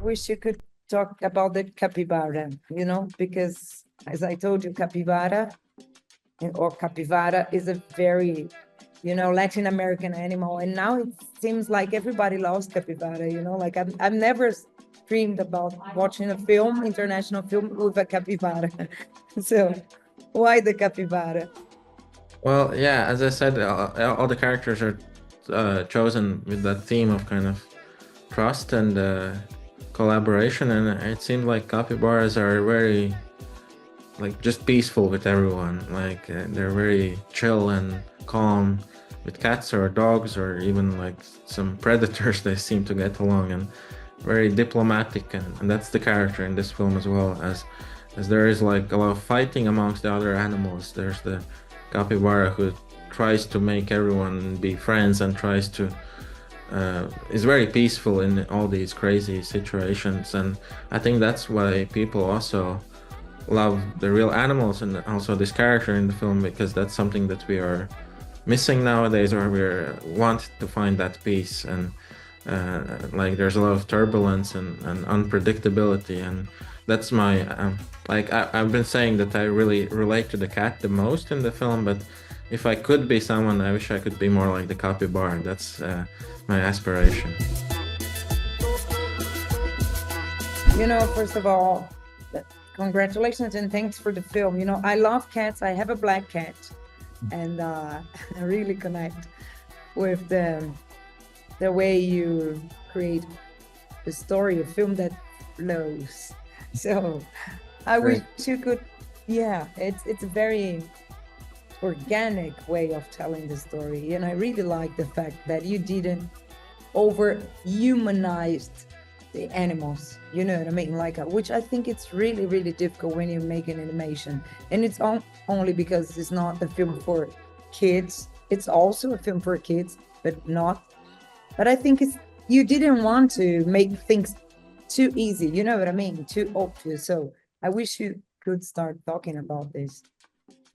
wish you could talk about the capybara, because as I told you, capybara is a very, Latin American animal. And now it seems like everybody loves capybara, like I've never dreamed about watching a film, international film with a capybara. So why the capybara? Well, yeah, as I said, all the characters are chosen with that theme of kind of trust and collaboration, and it seemed like capybaras are very like just peaceful with everyone. Like they're very chill and calm with cats or dogs or even like some predators. They seem to get along and very diplomatic, and that's the character in this film as well as there is like a lot of fighting amongst the other animals. There's the capybara who tries to make everyone be friends and tries to is very peaceful in all these crazy situations, and I think that's why people also love the real animals and also this character in the film, because that's something that we are missing nowadays, or we want to find that peace. And like there's a lot of turbulence and unpredictability, and that's my like I've been saying that I really relate to the cat the most in the film, but if I could be someone, I wish I could be more like the capybara. That's my aspiration. First of all, congratulations and thanks for the film. I love cats. I have a black cat, and I really connect with the way you create the story, a film that flows. So I wish you could, yeah, it's a very organic way of telling the story. And I really like the fact that you didn't over humanized the animals, you know what I mean? Like, which I think it's really, really difficult when you make an animation. And it's only because it's not a film for kids. It's also a film for kids, but not. But I think you didn't want to make things too easy, you know what I mean? Too obvious. So I wish you could start talking about this.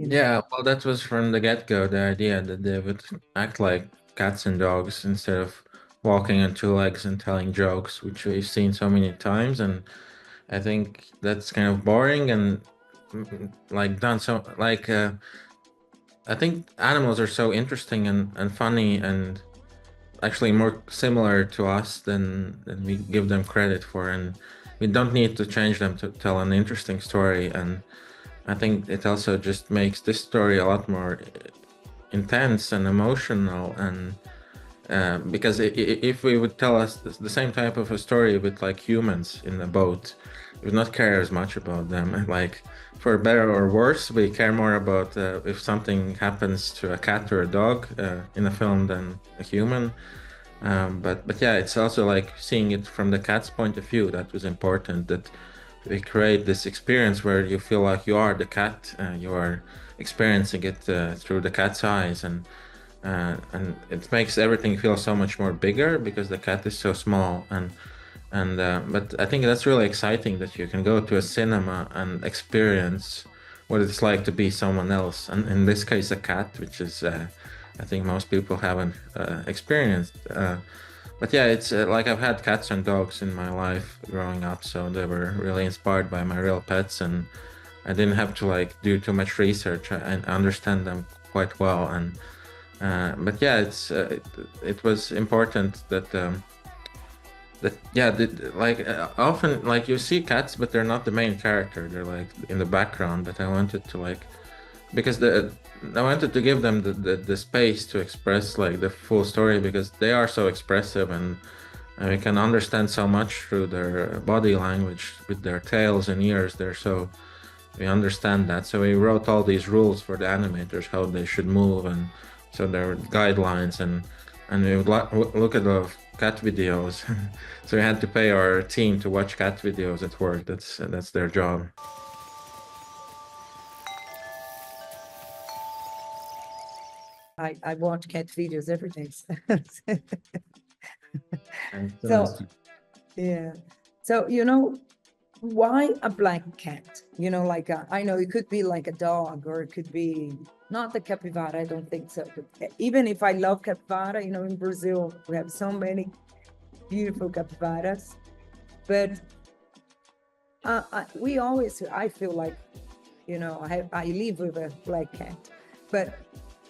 Yeah, well, that was from the get-go, the idea that they would act like cats and dogs instead of walking on two legs and telling jokes, which we've seen so many times. And I think that's kind of boring and like done so like I think animals are so interesting and funny and actually more similar to us than we give them credit for, and we don't need to change them to tell an interesting story. And I think it also just makes this story a lot more intense and emotional. And because if we would tell us the same type of a story with like humans in a boat, we would not care as much about them. Like for better or worse, we care more about if something happens to a cat or a dog in a film than a human. But yeah, it's also like seeing it from the cat's point of view that was important. That we create this experience where you feel like you are the cat, you are experiencing it through the cat's eyes, and it makes everything feel so much more bigger because the cat is so small. And but I think that's really exciting that you can go to a cinema and experience what it's like to be someone else, and in this case a cat, which is I think most people haven't experienced. But yeah, it's like I've had cats and dogs in my life growing up, so they were really inspired by my real pets, and I didn't have to like do too much research and understand them quite well. And but yeah, it was important that like often like you see cats, but they're not the main character. They're like in the background. But I wanted to like because I wanted to give them the space to express like the full story, because they are so expressive, and we can understand so much through their body language with their tails and ears. We understand that. So we wrote all these rules for the animators how they should move, and so there are guidelines, and we would look at the cat videos. So we had to pay our team to watch cat videos at work. That's their job. I watch cat videos every day. And So yeah. So why a black cat? Like I know it could be like a dog, or it could be not the capybara. I don't think so. But even if I love capybara, in Brazil we have so many beautiful capybaras. But we always, I feel like, I live with a black cat, but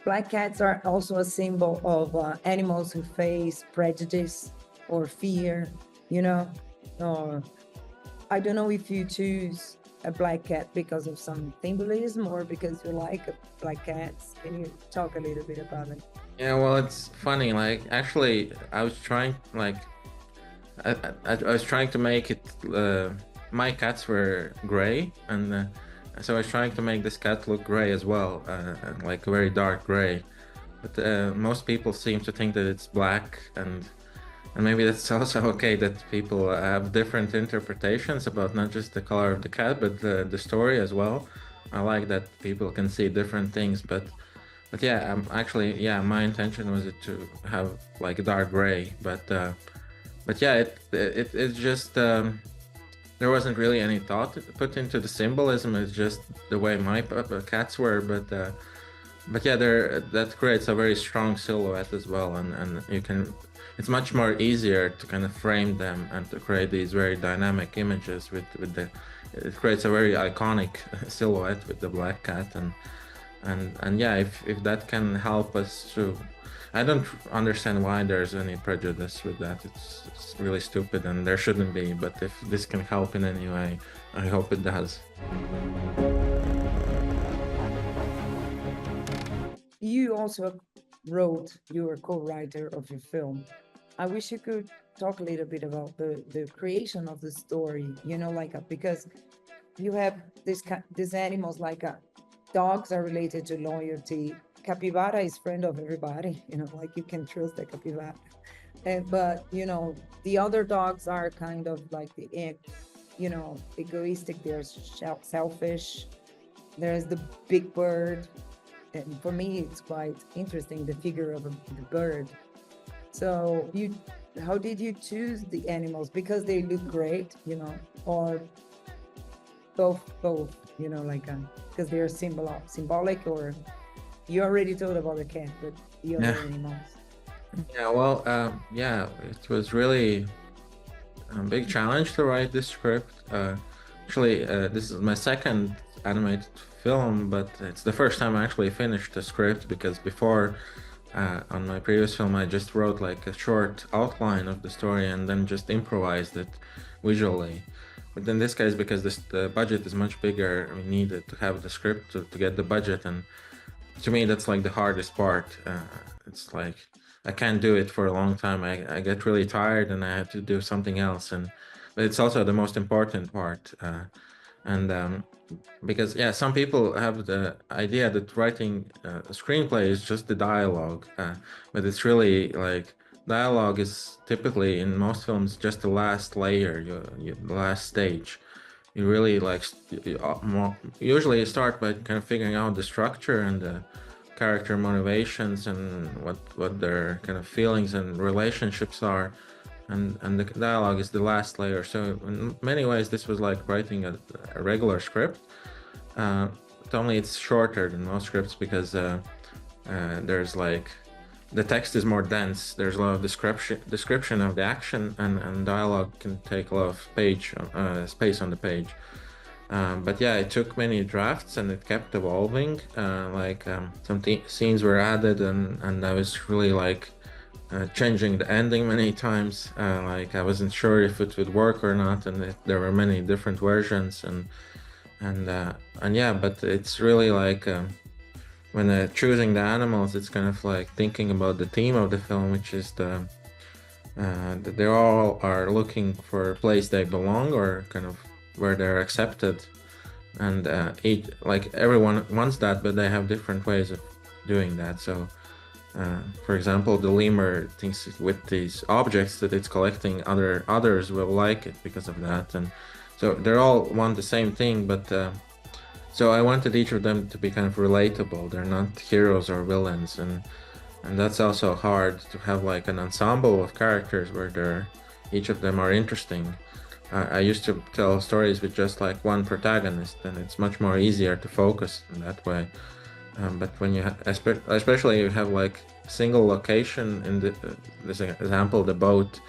black cats are also a symbol of animals who face prejudice or fear, you know, or I don't know if you choose a black cat because of some symbolism or because you like black cats. Can you talk a little bit about it? Yeah, well, it's funny. Like, actually, I was trying, like, I was trying to make it. My cats were gray, and so I was trying to make this cat look gray as well, like a very dark gray. But most people seem to think that it's black, and maybe that's also okay that people have different interpretations about not just the color of the cat, but the story as well. I like that people can see different things, but yeah, actually, yeah, my intention was to have like a dark gray, but yeah, it just there wasn't really any thought put into the symbolism. It's just the way my cats were, but yeah, there that creates a very strong silhouette as well, and you can. It's much more easier to kind of frame them and to create these very dynamic images with the. It creates a very iconic silhouette with the black cat, and yeah, if that can help us to. I don't understand why there's any prejudice with that. It's really stupid, and there shouldn't be. But if this can help in any way, I hope it does. You also wrote, you were co-writer of your film. I wish you could talk a little bit about the creation of the story, like because you have these animals like dogs are related to loyalty. Capybara is friend of everybody, like you can trust the capybara. But the other dogs are kind of like egoistic. They're selfish. There's the big bird, and for me, it's quite interesting the figure of the bird. So how did you choose the animals? Because they look great, or both, like because they're symbolic, or you already told about the cat, but the other Yeah. animals. Yeah, well, yeah, it was really a big challenge to write this script. Actually, this is my second animated film, but it's the first time I actually finished the script because before, on my previous film, I just wrote like a short outline of the story and then just improvised it visually. But in this case, because the budget is much bigger, we needed to have the script to get the budget, and to me, that's like the hardest part. It's like I can't do it for a long time. I get really tired and I have to do something else. But it's also the most important part. And because yeah, some people have the idea that writing a screenplay is just the dialogue, but it's really like dialogue is typically in most films just the last layer, the last stage. You really like usually start by kind of figuring out the structure and the character motivations and what their kind of feelings and relationships are, and the dialogue is the last layer. So in many ways, this was like writing a regular script. But only it's shorter than most scripts because there's like the text is more dense. There's a lot of description of the action, and dialogue can take a lot of space on the page. But yeah, it took many drafts and it kept evolving. Some scenes were added, and I was really like changing the ending many times. Like I wasn't sure if it would work or not, and there were many different versions, and yeah, but it's really like when choosing the animals, it's kind of like thinking about the theme of the film, which is that they all are looking for a place they belong or kind of where they're accepted, and like everyone wants that, but they have different ways of doing that. So for example, the lemur thinks with these objects that it's collecting, others will like it because of that, and so they all want the same thing, but so I wanted each of them to be kind of relatable. They're not heroes or villains, and that's also hard to have like an ensemble of characters where each of them are interesting. I used to tell stories with just like one protagonist, and it's much more easier to focus in that way. But when you especially you have like single location in this example, the boat,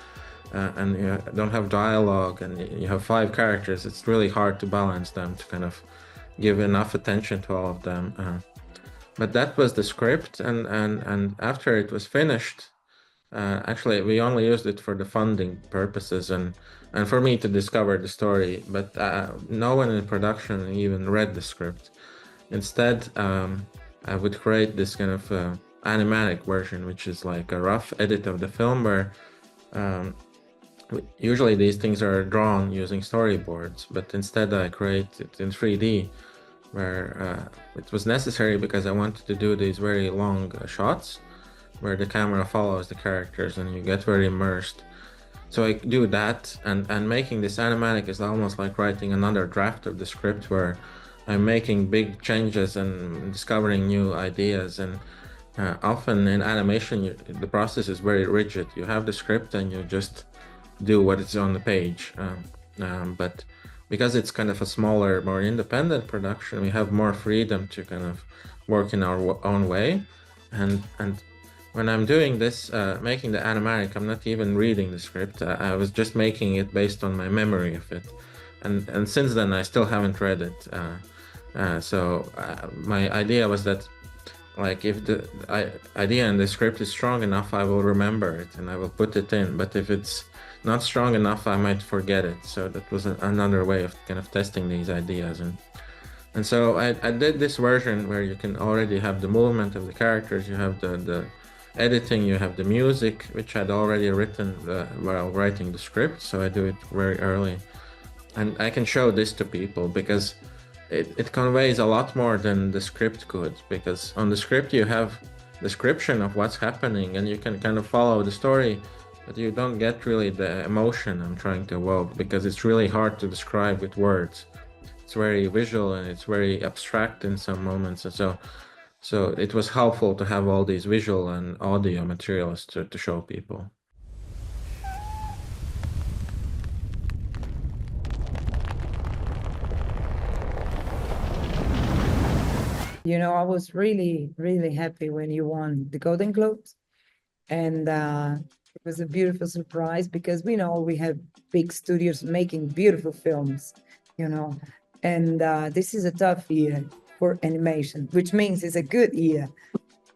and you don't have dialogue, and you have five characters. It's really hard to balance them, to kind of give enough attention to all of them. But that was the script, and after it was finished, actually we only used it for the funding purposes and for me to discover the story. But no one in production even read the script. Instead, I would create this kind of animatic version, which is like a rough edit of the film where um, usually these things are drawn using storyboards, but instead I create it in 3D, where it was necessary because I wanted to do these very long shots where the camera follows the characters and you get very immersed. So I do that, and making this animatic is almost like writing another draft of the script where I'm making big changes and discovering new ideas. And often in animation, the process is very rigid. You have the script and you just do what is on the page. But because it's kind of a smaller, more independent production, we have more freedom to kind of work in our own way. And when I'm doing this, making the animatic, I'm not even reading the script. I was just making it based on my memory of it. And since then, I still haven't read it. So my idea was that, like, if the idea in the script is strong enough, I will remember it and I will put it in. But if it's not strong enough, I might forget it. So that was another way of kind of testing these ideas. And so I did this version where you can already have the movement of the characters, you have the editing, you have the music, which I'd already written while writing the script. So I do it very early. And I can show this to people because it conveys a lot more than the script could, because on the script you have description of what's happening and you can kind of follow the story, but you don't get really the emotion I'm trying to evoke because it's really hard to describe with words. It's very visual and it's very abstract in some moments. And so it was helpful to have all these visual and audio materials to show people. You know, I was really, really happy when you won the Golden Globes. And it was a beautiful surprise because we know we have big studios making beautiful films, you know. And this is a tough year for animation, which means it's a good year,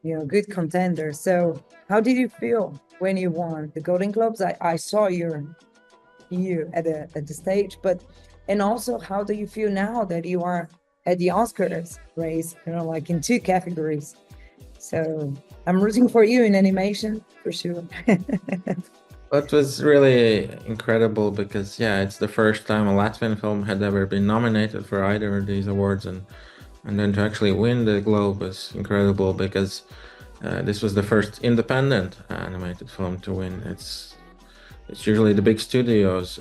you know, good contender. So how did you feel when you won the Golden Globes? I saw you at the stage, and also how do you feel now that you are at the Oscars race, you know, like in two categories? So I'm rooting for you in animation for sure. It was really incredible because, yeah, it's the first time a Latvian film had ever been nominated for either of these awards, and then to actually win the Globe was incredible because this was the first independent animated film to win. It's usually the big studios,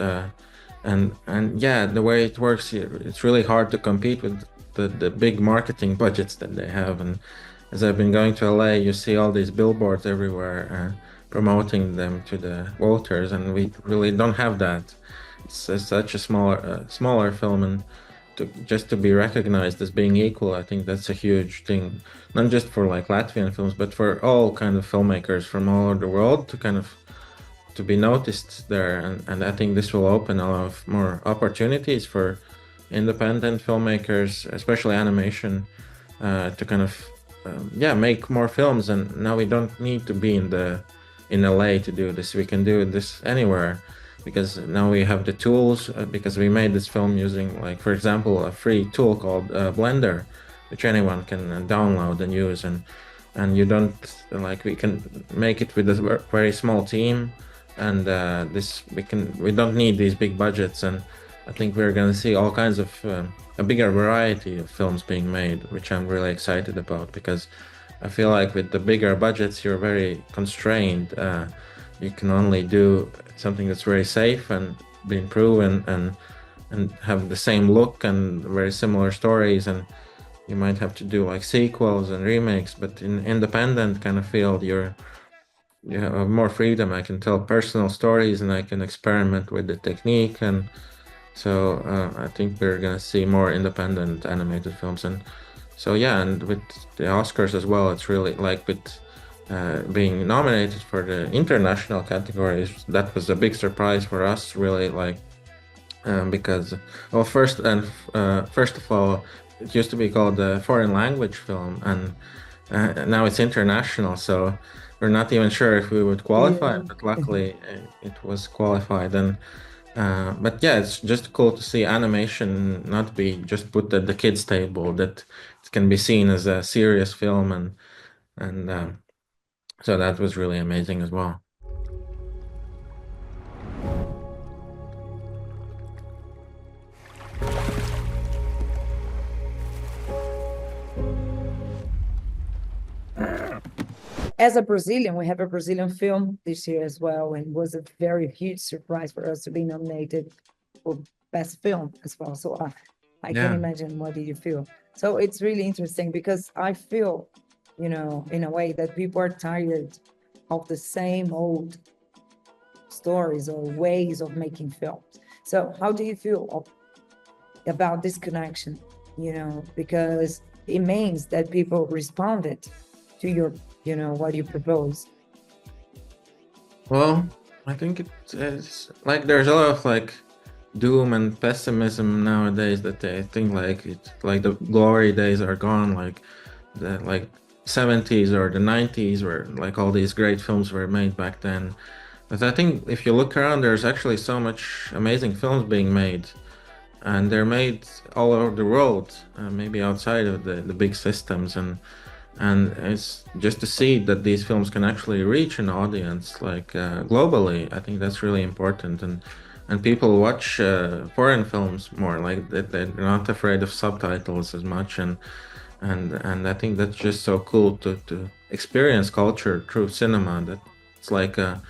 and yeah, the way it works here, it's really hard to compete with the big marketing budgets that they have. And as I've been going to LA, you see all these billboards everywhere promoting them to the voters, and we really don't have that. It's such a smaller film, and just to be recognized as being equal, I think that's a huge thing, not just for like Latvian films, but for all kind of filmmakers from all over the world to kind of to be noticed there. And I think this will open a lot of more opportunities for independent filmmakers, especially animation, to kind of make more films. And now we don't need to be in LA to do this. We can do this anywhere because now we have the tools, because we made this film using, like, for example, a free tool called Blender, which anyone can download and use. And you don't, like, we can make it with a very small team, and we don't need these big budgets. And I think we're going to see all kinds of a bigger variety of films being made, which I'm really excited about, because I feel like with the bigger budgets, you're very constrained. You can only do something that's very safe and been proven and have the same look and very similar stories. And you might have to do like sequels and remakes, but in independent kind of field, you have more freedom. I can tell personal stories and I can experiment with the technique. And so I think we're gonna see more independent animated films. And so, yeah, and with the Oscars as well, it's really like with being nominated for the international categories. That was a big surprise for us, really, like because, well, first of all, it used to be called a foreign language film, and now it's international. So we're not even sure if we would qualify, Yeah. but luckily it was qualified. And but yeah, it's just cool to see animation not be just put at the kids' table; that it can be seen as a serious film, and so that was really amazing as well. As a Brazilian, we have a Brazilian film this year as well, and it was a very huge surprise for us to be nominated for best film as well. So I can Yeah. imagine what did you feel. So it's really interesting because I feel, in a way that people are tired of the same old stories or ways of making films. So how do you feel about this connection? Because it means that people responded to what you propose. Well, I think it's like there's a lot of like doom and pessimism nowadays that they think like it's like the glory days are gone, like the like 70s or the 90s where like all these great films were made back then. But I think if you look around, there's actually so much amazing films being made, and they're made all over the world, maybe outside of the big systems, and it's just to see that these films can actually reach an audience like globally. I think that's really important, and people watch foreign films more, like they're not afraid of subtitles as much, and I think that's just so cool to experience culture through cinema. That it's like a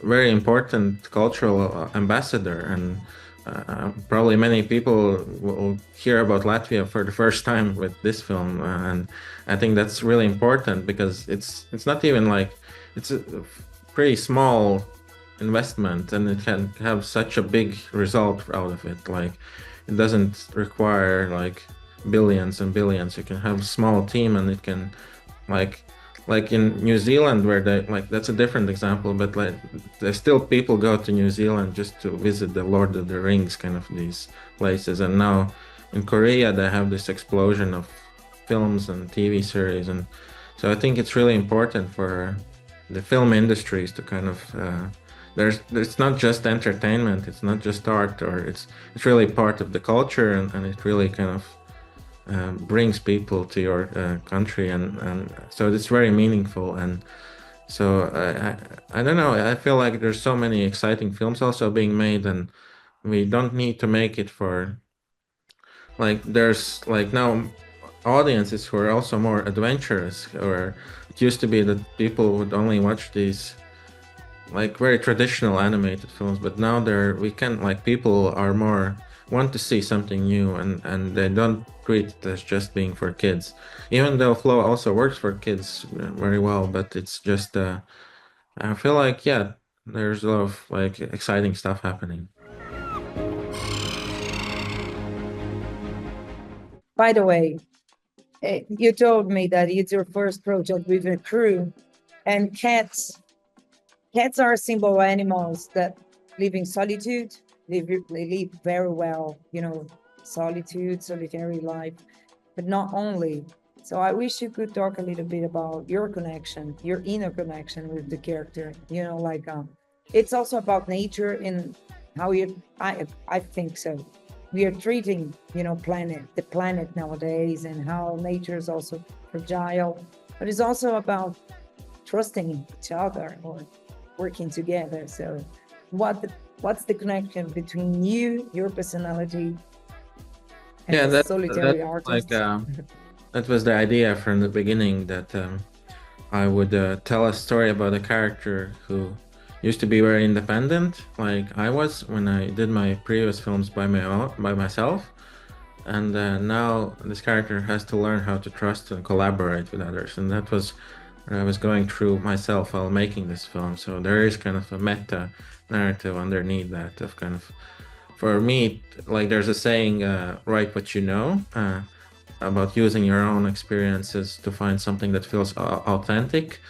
very important cultural ambassador, and probably many people will hear about Latvia for the first time with this film, and I think that's really important because it's not even like it's a pretty small investment, and it can have such a big result out of it. Like it doesn't require like billions and billions. You can have a small team, and it can like like in New Zealand where they like that's a different example, but like there's still people go to New Zealand just to visit the Lord of the Rings kind of these places. And now in Korea they have this explosion of films and TV series, and so I think it's really important for the film industries to kind of there's it's not just entertainment, it's not just art, or it's really part of the culture, and it really kind of brings people to your country, and so it's very meaningful. And so I don't know, I feel like there's so many exciting films also being made, and we don't need to make it for like there's like now audiences who are also more adventurous, or it used to be that people would only watch these like very traditional animated films, but now we can like people are more want to see something new, and they don't treat it as just being for kids, even though Flow also works for kids very well. But it's just I feel like yeah, there's a lot of like exciting stuff happening. By the way, you told me that it's your first project with a crew, and cats are simple animals that live in solitude. They live very well, solitude, solitary life, but not only. So I wish you could talk a little bit about your connection, your inner connection with the character. Like it's also about nature and how you. I think so. We are treating, the planet nowadays, and how nature is also fragile, but it's also about trusting each other or working together. So, what's the connection between you, your personality, and Yeah, the that solitary like artist? that was the idea from the beginning, that I would tell a story about a character who used to be very independent, like I was when I did my previous films by myself, and now this character has to learn how to trust and collaborate with others, and that was what I was going through myself while making this film. So there is kind of a meta narrative underneath that of kind of for me, like there's a saying, write what you know, about using your own experiences to find something that feels authentic.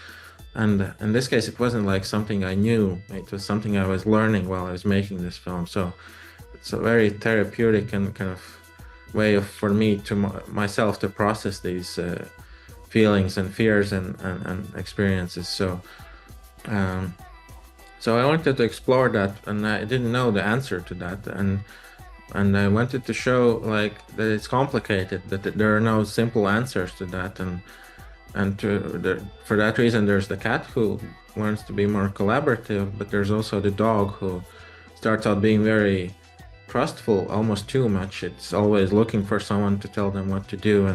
And in this case, it wasn't like something I knew. It was something I was learning while I was making this film. So it's a very therapeutic and kind of way of for me to myself to process these feelings and fears and experiences. Um, so I wanted to explore that, and I didn't know the answer to that, and I wanted to show like that it's complicated, that there are no simple answers to that, and for that reason, there's the cat who learns to be more collaborative, but there's also the dog who starts out being very trustful, almost too much. It's always looking for someone to tell them what to do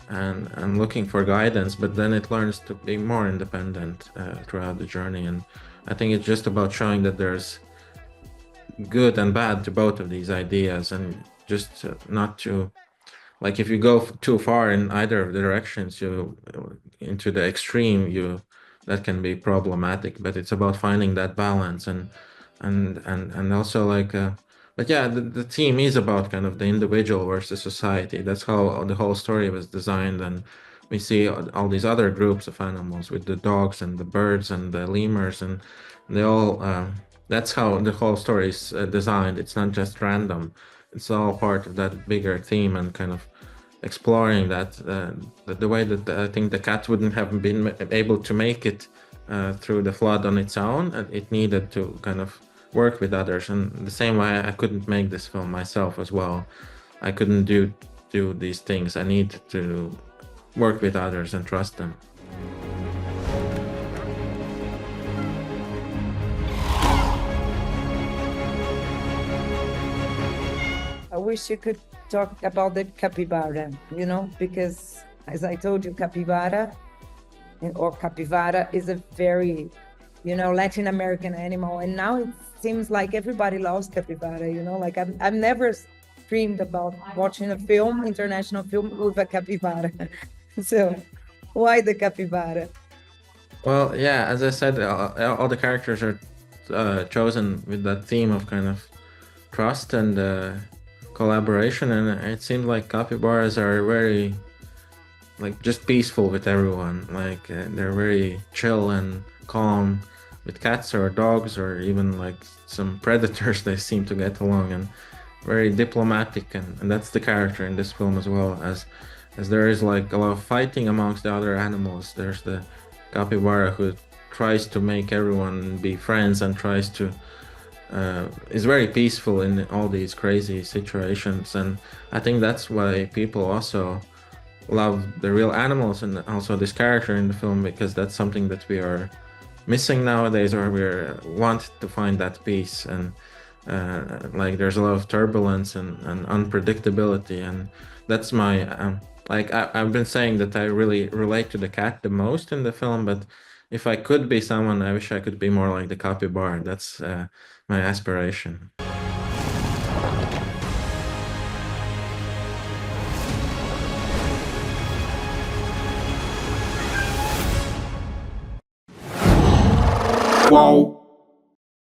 and looking for guidance, but then it learns to be more independent throughout the journey. And I think it's just about showing that there's good and bad to both of these ideas, and just not to, like, if you go too far in either of the directions, you into the extreme, that can be problematic. But it's about finding that balance, and also like but yeah, the theme is about kind of the individual versus society. That's how the whole story was designed. And we see all these other groups of animals with the dogs and the birds and the lemurs, and they all that's how the whole story is designed. It's not just random. It's all part of that bigger theme, and kind of exploring that the way that I think the cat wouldn't have been able to make it through the flood on its own. It needed to kind of work with others, and the same way I couldn't make this film myself as well. I couldn't do these things. I need to work with others and trust them. I wish you could talk about the capybara, because as I told you, capybara or capivara is a very, Latin American animal. And now it seems like everybody loves capybara, like I've never dreamed about watching a film, international film with a capybara. So why the capybara? Well, yeah, as I said, all the characters are chosen with that theme of kind of trust and collaboration, and it seemed like capybaras are very, like, just peaceful with everyone. Like they're very chill and calm with cats or dogs or even like some predators. They seem to get along, and very diplomatic, and that's the character in this film as well. As there is like a lot of fighting amongst the other animals, there's the capybara who tries to make everyone be friends and tries to is very peaceful in all these crazy situations. And I think that's why people also love the real animals and also this character in the film, because that's something that we are missing nowadays, or we want to find that peace. And like there's a lot of turbulence and unpredictability, and that's my like I've been saying that I really relate to the cat the most in the film, but if I could be someone, I wish I could be more like the capybara. That's my aspiration. Wow.